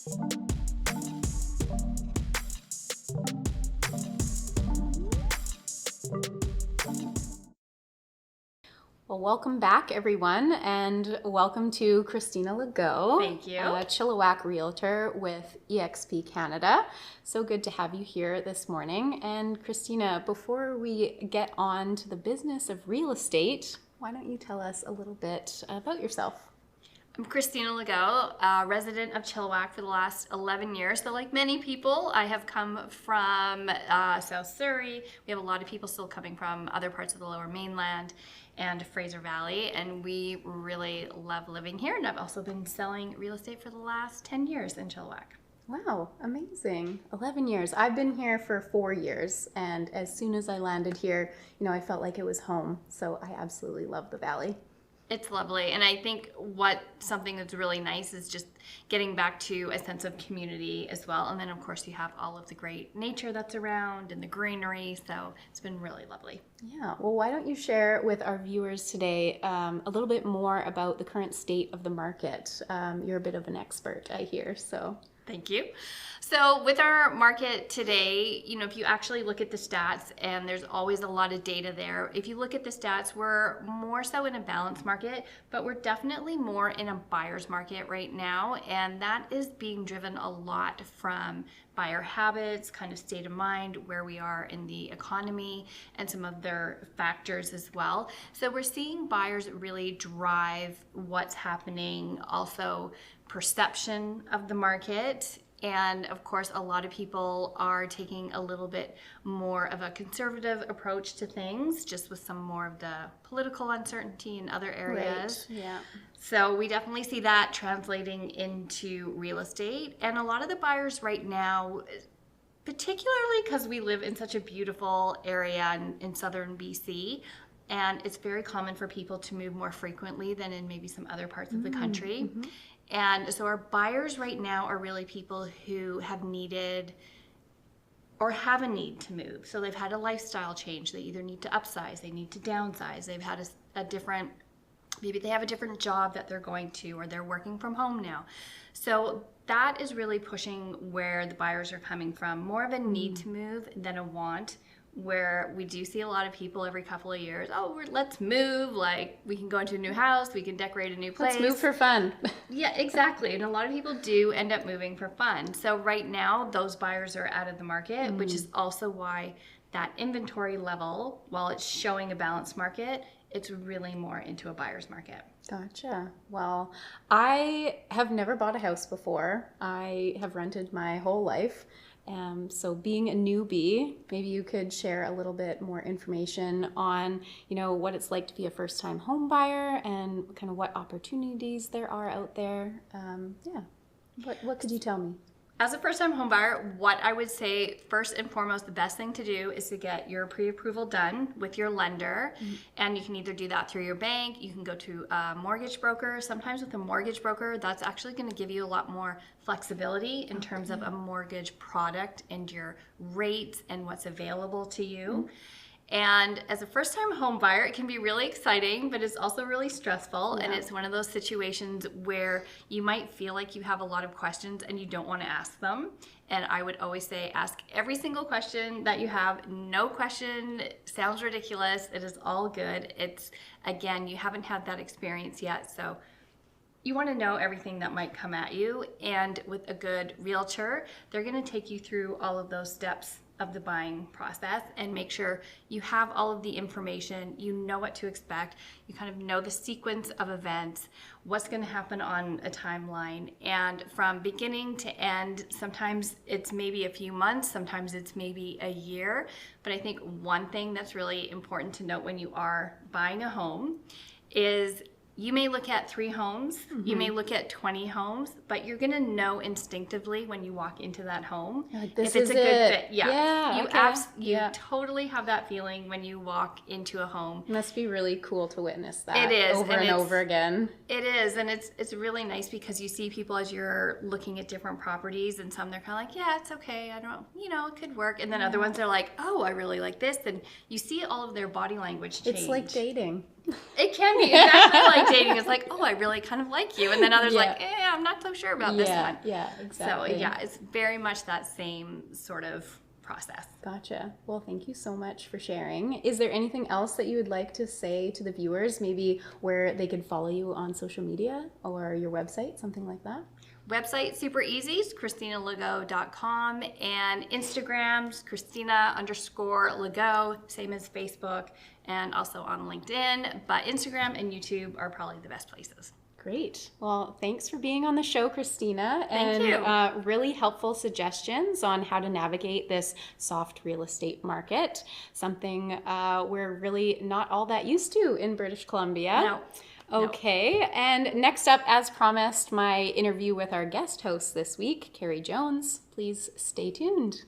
Well, welcome back, everyone, and welcome to Kristina Legault. Thank you. Chilliwack Realtor with eXp Canada. So good to have you here this morning. And Kristina, before we get on to the business of real estate, why don't you tell us a little bit about yourself? I'm Kristina Legault, a resident of Chilliwack for the last 11 years. So like many people, I have come from South Surrey. We have a lot of people still coming from other parts of the Lower Mainland and Fraser Valley, and we really love living here. And I've also been selling real estate for the last 10 years in Chilliwack. Wow, amazing. 11 years. I've been here for 4 years, and as soon as I landed here, I felt like it was home. So I absolutely love the Valley. It's lovely, and I think something that's really nice is just getting back to a sense of community as well. And then of course you have all of the great nature that's around and the greenery, so it's been really lovely. Yeah, well, why don't you share with our viewers today a little bit more about the current state of the market? You're a bit of an expert, I hear, so. Thank you. So with our market today, if you actually look at the stats, and there's always a lot of data there, if you look at the stats, we're more so in a balanced market, but we're definitely more in a buyer's market right now. And that is being driven a lot from buyer habits, kind of state of mind, where we are in the economy, and some other factors as well. So we're seeing buyers really drive what's happening, also perception of the market. And of course, a lot of people are taking a little bit more of a conservative approach to things, just with some more of the political uncertainty in other areas. Right. Yeah. So we definitely see that translating into real estate. And a lot of the buyers right now, particularly because we live in such a beautiful area in southern BC, and it's very common for people to move more frequently than in maybe some other parts of the country. Mm-hmm. And so our buyers right now are really people who have needed or have a need to move. So they've had a lifestyle change. They either need to upsize, they need to downsize, they've had maybe they have a different job that they're going to, or they're working from home now. So that is really pushing where the buyers are coming from. More of a need to move than a want, where we do see a lot of people every couple of years, let's move, like we can go into a new house, we can decorate a new place. Let's move for fun. Yeah, exactly. And a lot of people do end up moving for fun. So right now, those buyers are out of the market, which is also why that inventory level, while it's showing a balanced market, it's really more into a buyer's market. Gotcha. Well, I have never bought a house before. I have rented my whole life. So being a newbie, maybe you could share a little bit more information on, what it's like to be a first-time home buyer and kind of what opportunities there are out there. What could you tell me? As a first-time home buyer, what I would say first and foremost, the best thing to do is to get your pre-approval done with your lender. And you can either do that through your bank, you can go to a mortgage broker. Sometimes with a mortgage broker, that's actually going to give you a lot more flexibility in terms of a mortgage product and your rates and what's available to you. And as a first-time home buyer, it can be really exciting, but it's also really stressful. Yeah. And it's one of those situations where you might feel like you have a lot of questions and you don't want to ask them. And I would always say, ask every single question that you have. No question sounds ridiculous. It is all good. It's, again, you haven't had that experience yet, so you want to know everything that might come at you. And with a good realtor, they're going to take you through all of those steps of the buying process and make sure you have all of the information, you know what to expect, you kind of know the sequence of events, what's going to happen on a timeline, and from beginning to end, sometimes it's maybe a few months, sometimes it's maybe a year. But I think one thing that's really important to note when you are buying a home is you may look at 3 homes, you may look at 20 homes, but you're gonna know instinctively when you walk into that home if it's a good fit. Yeah, you totally have that feeling when you walk into a home. It must be really cool to witness that. It is, over and over again. It is, and it's really nice because you see people as you're looking at different properties, and some they're kind of like, yeah, it's okay, I don't, it could work, and then other ones are like, oh, I really like this, and you see all of their body language change. It's like dating. It can be exactly like dating. It's like, oh, I really kind of like you. And then others Yeah. like, I'm not so sure about this one. Yeah, exactly. So yeah, it's very much that same sort of process. Gotcha. Well, thank you so much for sharing. Is there anything else that you would like to say to the viewers, maybe where they could follow you on social media or your website, something like that? Website super easy, it's KristinaLegault.com, and Instagram's Christina_Legault, same as Facebook, and also on LinkedIn. But Instagram and YouTube are probably the best places. Great. Well, thanks for being on the show, Kristina. Thank you. Really helpful suggestions on how to navigate this soft real estate market, something we're really not all that used to in British Columbia. No. Okay, and next up, as promised, my interview with our guest host this week, Carey Jones. Please stay tuned.